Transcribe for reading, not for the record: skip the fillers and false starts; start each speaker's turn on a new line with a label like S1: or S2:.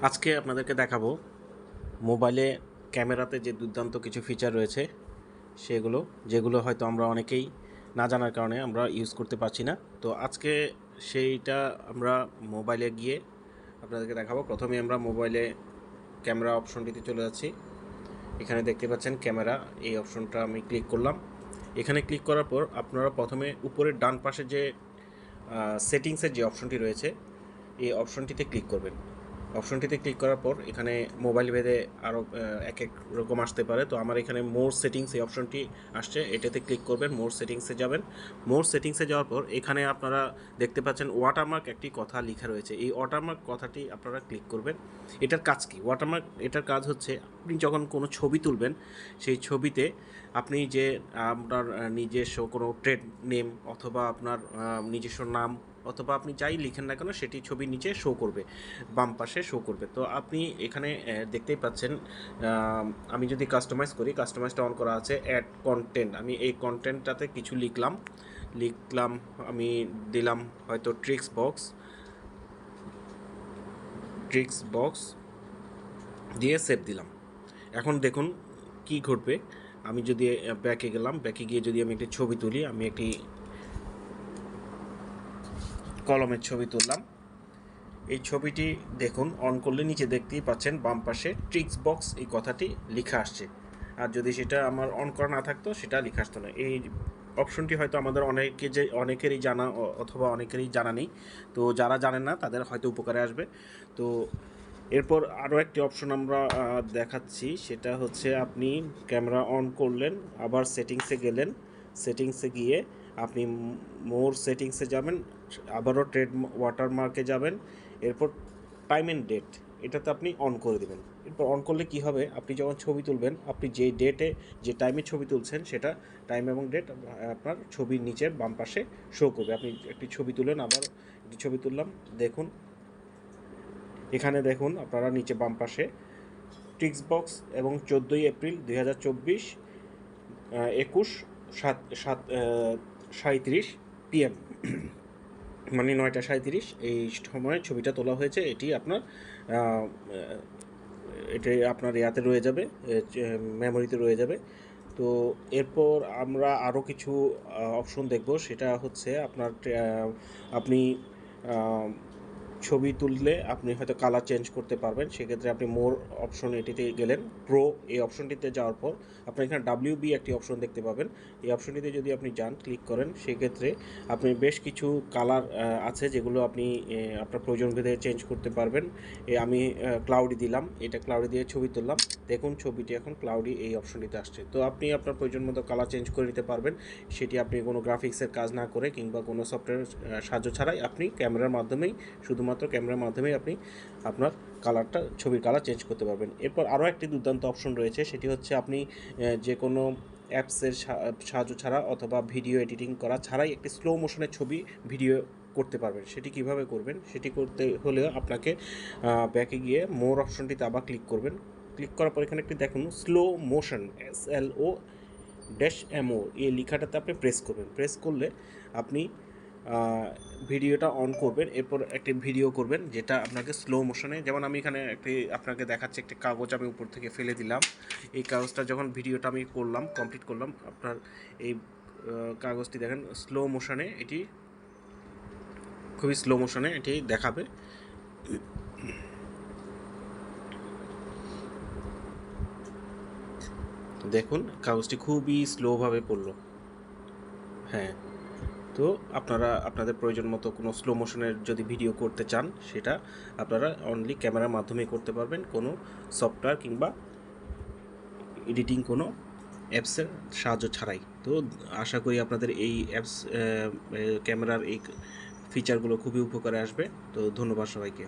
S1: আজকে আপনাদেরকে দেখাবো মোবাইলে ক্যামেরাতে যে দুর্দান্ত কিছু ফিচার রয়েছে সেগুলো, যেগুলো হয়তো আমরা অনেকেই না জানার কারণে আমরা ইউজ করতে পারছি না। তো আজকে সেইটা আমরা মোবাইলে গিয়ে আপনাদেরকে দেখাবো। প্রথমে আমরা মোবাইলে ক্যামেরা অপশনটিতে চলে যাচ্ছি। এখানে দেখতে পাচ্ছেন ক্যামেরা, এই অপশনটা আমি ক্লিক করলাম। এখানে ক্লিক করার পর আপনারা প্রথমে উপরের ডান পাশে যে সেটিংসের যে অপশনটি রয়েছে এই অপশনটিতে ক্লিক করবেন। অপশনটিতে ক্লিক করার পর এখানে মোবাইল ভেদে আরও এক এক রকম আসতে পারে। তো আমার এখানে মোর সেটিংস এই অপশনটি আসছে, এটাতে ক্লিক করবেন। মোর সেটিংসে যাবেন। মোর সেটিংসে যাওয়ার পর এখানে আপনারা দেখতে পাচ্ছেন ওয়াটারমার্ক একটি কথা লেখা রয়েছে। এই ওয়াটারমার্ক কথাটি আপনারা ক্লিক করবেন। এটার কাজ কি? ওয়াটারমার্ক এটার কাজ হচ্ছে আপনি যখন কোনো ছবি তুলবেন সেই ছবিতে আপনি যে আপনার নিজস্ব কোনো ট্রেড নেম অথবা আপনার নিজস্ব নাম অথবা আপনি যাই লিখেন না কেন সেটি ছবির নিচে শো করবে, বাম পাশে শো করবে। তো আপনি এখানে দেখতেই পাচ্ছেন, আমি যদি কাস্টমাইজ করি, কাস্টমাইজটা অন করা আছে। অ্যাড কন্টেন্ট, আমি এই কন্টেন্টটাতে কিছু লিখলাম। আমি দিলাম হয়তো ট্রিক্স বক্স দিয়ে সেভ দিলাম। এখন দেখুন কি ঘটবে। আমি যদি ব্যাকে গেলাম, ব্যাকে গিয়ে যদি আমি একটি ছবি তুলি, আমি একটি কলমের ছবি তুললাম। এই ছবিটি দেখুন, অন করলে নিচে দেখতেই পাচ্ছেন বাম পাশে ট্রিক্স বক্স এই কথাটি লেখা আসছে। আর যদি সেটা আমার অন করা না থাকতো সেটা লেখা আসতো না। এই অপশনটি হয়তো আমাদের অনেকেরই জানা অথবা অনেকেরই জানা নেই। তো যারা জানেন না তাদের হয়তো উপকারে আসবে। তো এরপর আরও একটি অপশন আমরা দেখাচ্ছি, সেটা হচ্ছে আপনি ক্যামেরা অন করলেন, আবার সেটিংসে গেলেন। সেটিংসে গিয়ে আপনি মোর সেটিংসে যাবেন, আবারও ওয়াটারমার্কে যাবেন। এরপর টাইম অ্যান্ড ডেট এটাতে আপনি অন করে দেবেন। এরপর অন করলে কি হবে, আপনি যখন ছবি তুলবেন, আপনি যে ডেটে যে টাইমে ছবি তুলছেন সেটা টাইম এবং ডেট আপনার ছবির নিচে বাম পাশে শো করবে। আপনি একটি ছবি তুলেন, আবার একটি ছবি তুললাম, দেখুন এখানে দেখুন আপনারা নিচে বাম পাশে টিক্স বক্স এবং 14ই এপ্রিল 2024 21:37 PM, মানে 9টা 37 এই সময়ে ছবিটা তোলা হয়েছে। এটি আপনার ইয়াতে রয়ে যাবে, মেমোরিতে রয়ে যাবে। তো এরপর আমরা আরও কিছু অপশন দেখব, সেটা হচ্ছে আপনি ছবি তুললে আপনি হয়তো কালার চেঞ্জ করতে পারবেন। সেক্ষেত্রে আপনি মোর অপশন এটিতে গেলেন, প্রো এই অপশনটিতে যাওয়ার পর আপনি এখানে WB একটি অপশন দেখতে পাবেন। এই অপশনটিতে যদি আপনি যান, ক্লিক করেন, সেক্ষেত্রে আপনি বেশ কিছু কালার আছে যেগুলো আপনি আপনার প্রয়োজন ভেদে চেঞ্জ করতে পারবেন। আমি ক্লাউডি দিলাম, এটা ক্লাউডি দিয়ে ছবি তুললাম, দেখুন ছবিটি এখন ক্লাউডি এই অপশনটিতে আসছে। তো আপনি আপনার প্রয়োজন মতো কালার চেঞ্জ করে নিতে পারবেন। সেটি আপনি কোনো গ্রাফিক্সের কাজ না করে কিংবা কোনো সফটওয়্যার সাহায্য ছাড়াই আপনি ক্যামেরার মাধ্যমেই, শুধুমাত্র ক্যামেরার মাধ্যমেই আপনি আপনার ছবির কালার চেঞ্জ করতে পারবেন। এরপর আরও একটি দুর্দান্ত অপশন রয়েছে, সেটি হচ্ছে আপনি যে কোনো অ্যাপসের সাহায্য ছাড়া অথবা ভিডিও এডিটিং করা ছাড়াই একটি স্লো মোশনের ছবি ভিডিও করতে পারবেন। সেটি কিভাবে করবেন, সেটি করতে হলেও আপনাকে ব্যাকে গিয়ে মোর অপশনটিতে আবার ক্লিক করবেন। ক্লিক করার পর এখানে একটি দেখুন স্লো মোশন, SLO-MO এই লেখাটাতে আপনি প্রেস করবেন। প্রেস করলে আপনি ভিডিওটা অন করবেন। এরপর একটি ভিডিও করবেন যেটা আপনাকে স্লো মোশনে, যেমন আমি এখানে আপনাকে দেখাচ্ছি, একটি কাগজ আমি উপর থেকে ফেলে দিলাম। এই কাগজটা যখন ভিডিওটা আমি কমপ্লিট করলাম, আপনার এই কাগজটি দেখেন স্লো মোশনে, এটি খুবই স্লো মোশনে এটি দেখাবে। দেখুন কাগজটি খুবই স্লোভাবে পড়লো। হ্যাঁ, তো আপনারা আপনাদের প্রয়োজন মতো কোনো স্লো মোশনের যদি ভিডিও করতে চান, সেটা আপনারা অনলি ক্যামেরার মাধ্যমেই করতে পারবেন, কোনো সফটওয়্যার কিংবা এডিটিং কোনো অ্যাপসের সাহায্য ছাড়াই। তো আশা করি আপনাদের এই ক্যামেরার এই ফিচারগুলো খুবই উপকারে আসবে। তো ধন্যবাদ সবাইকে।